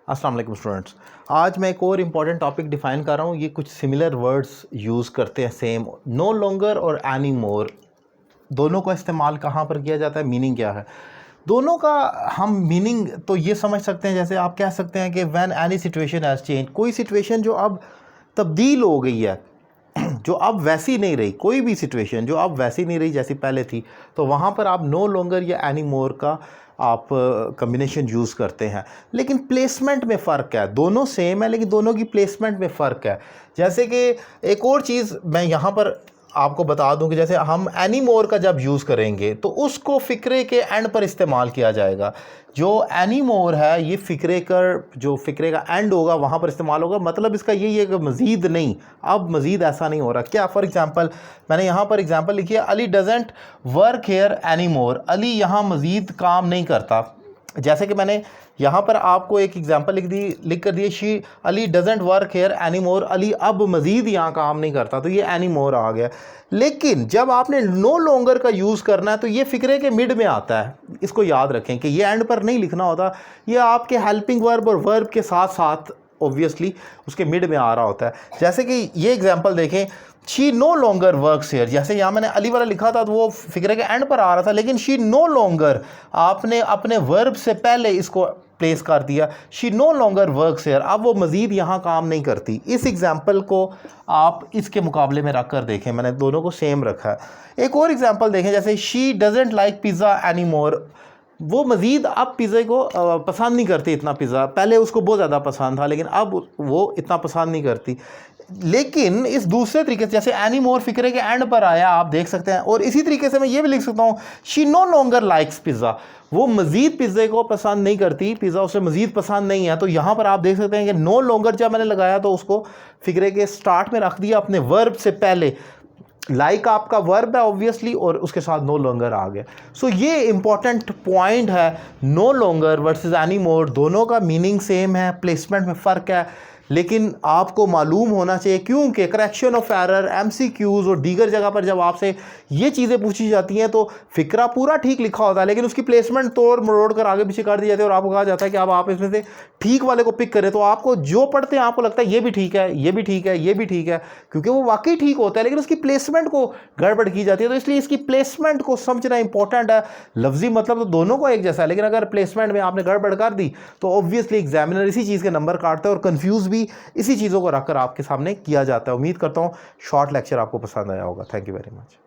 अस्सलाम वालेकुम स्टूडेंट्स। आज मैं एक और इम्पॉर्टेंट टॉपिक डिफ़ाइन कर रहा हूँ। ये कुछ सिमिलर वर्ड्स यूज़ करते हैं सेम, नो लॉन्गर और एनी मोर। दोनों का इस्तेमाल कहाँ पर किया जाता है, मीनिंग क्या है दोनों का। हम मीनिंग तो ये समझ सकते हैं, जैसे आप कह सकते हैं कि when any situation has change, कोई सिचुएशन जो अब तब्दील हो गई है, जो अब वैसी नहीं रही, कोई भी सिचुएशन जो अब वैसी नहीं रही जैसी पहले थी, तो वहाँ पर आप नो लॉन्गर या एनी मोर का आप कम्बिनेशन यूज़ करते हैं। लेकिन प्लेसमेंट में फ़र्क है, दोनों सेम है लेकिन दोनों की प्लेसमेंट में फ़र्क है। जैसे कि एक और चीज़ मैं यहाँ पर आपको बता दूं कि जैसे हम एनी मोर का जब यूज़ करेंगे तो उसको फ़िक्रे के एंड पर इस्तेमाल किया जाएगा। जो एनी मोर है ये फ़िक्रे का, जो फ़िक्रे का एंड होगा वहाँ पर इस्तेमाल होगा। मतलब इसका यही है कि मज़ीद नहीं, अब मज़ीद ऐसा नहीं हो रहा। क्या फॉर एग्ज़ाम्पल मैंने यहाँ पर एग्ज़ाम्पल लिखी है, Ali doesn't work here any more. Ali यहाँ मज़ीद काम नहीं करता। जैसे कि मैंने यहाँ पर आपको एक एग्जांपल लिख कर दिए, she Ali doesn't work here any more. Ali अब मज़ीद यहाँ काम नहीं करता, तो ये एनी मोर आ गया। लेकिन जब आपने नो लॉन्गर का यूज़ करना है तो ये फ़िक्रे के मिड में आता है। इसको याद रखें कि ये एंड पर नहीं लिखना होता, ये आपके हेल्पिंग वर्ब और वर्ब के साथ साथ ऑब्वियसली उसके मिड में आ रहा होता है। जैसे कि ये एग्जाम्पल देखें, she no longer works here. जैसे यहाँ मैंने अली वाला लिखा था तो वो फिक्रे के एंड पर आ रहा था, लेकिन शी नो लॉन्गर आपने अपने वर्ब से पहले इसको प्लेस कर दिया, she no longer works here. अब वो मज़ीद यहाँ काम नहीं करती। इस एग्जाम्पल को आप इसके मुकाबले में रख कर देखें, मैंने दोनों को सेम रखा है। एक और एग्जाम्पल देखें, जैसे she doesn't like pizza any more. वो मज़ीद अब पिज़्ज़े को पसंद नहीं करती इतना। पिज़्ज़ा पहले उसको बहुत ज़्यादा पसंद था लेकिन अब वो इतना पसंद नहीं करती। लेकिन इस दूसरे तरीके से जैसे एनी मोर फिक्रे के एंड पर आया, आप देख सकते हैं। और इसी तरीके से मैं ये भी लिख सकता हूँ, she no longer likes pizza. वो मज़ीद पिज़्ज़े को पसंद नहीं करती, पिज़्ज़ा उसे मज़ीद पसंद नहीं है। तो यहाँ पर आप देख सकते हैं कि नो लॉन्गर जब मैंने लगाया तो उसको फिक्रे के स्टार्ट में रख दिया अपने वर्ब से पहले। लाइक आपका वर्ब है ऑब्वियसली, और उसके साथ नो लॉन्गर आ गया। सो ये इंपॉर्टेंट पॉइंट है, no longer versus any more दोनों का मीनिंग सेम है, प्लेसमेंट में फ़र्क है। लेकिन आपको मालूम होना चाहिए, क्योंकि करेक्शन ऑफ एरर, MCQs और दीगर जगह पर जब आपसे ये चीज़ें पूछी जाती हैं तो फ़िक्रा पूरा ठीक लिखा होता है लेकिन उसकी प्लेसमेंट तोड़ मरोड़ कर आगे पीछे कर दी जाती है, और आपको कहा जाता है कि अब आप इसमें से ठीक वाले को पिक करें। तो आपको जो पढ़ते हैं आपको लगता है ये भी ठीक है, ये भी ठीक है, ये भी ठीक है, क्योंकि वो वाकई ठीक होता है लेकिन उसकी प्लेसमेंट को गड़बड़ की जाती है। तो इसलिए इसकी प्लेसमेंट को समझना इंपॉर्टेंट है। लफ्जी मतलब तो दोनों को एक जैसा है, लेकिन अगर प्लेसमेंट में आपने गड़बड़ कर दी तो ऑब्वियसली एग्जामिनर इसी चीज़ के नंबर काटता है, और कन्फ्यूज़ भी इसी चीज़ों को रखकर आपके सामने किया जाता है। उम्मीद करता हूँ शॉर्ट लेक्चर आपको पसंद आया होगा। Thank you very much.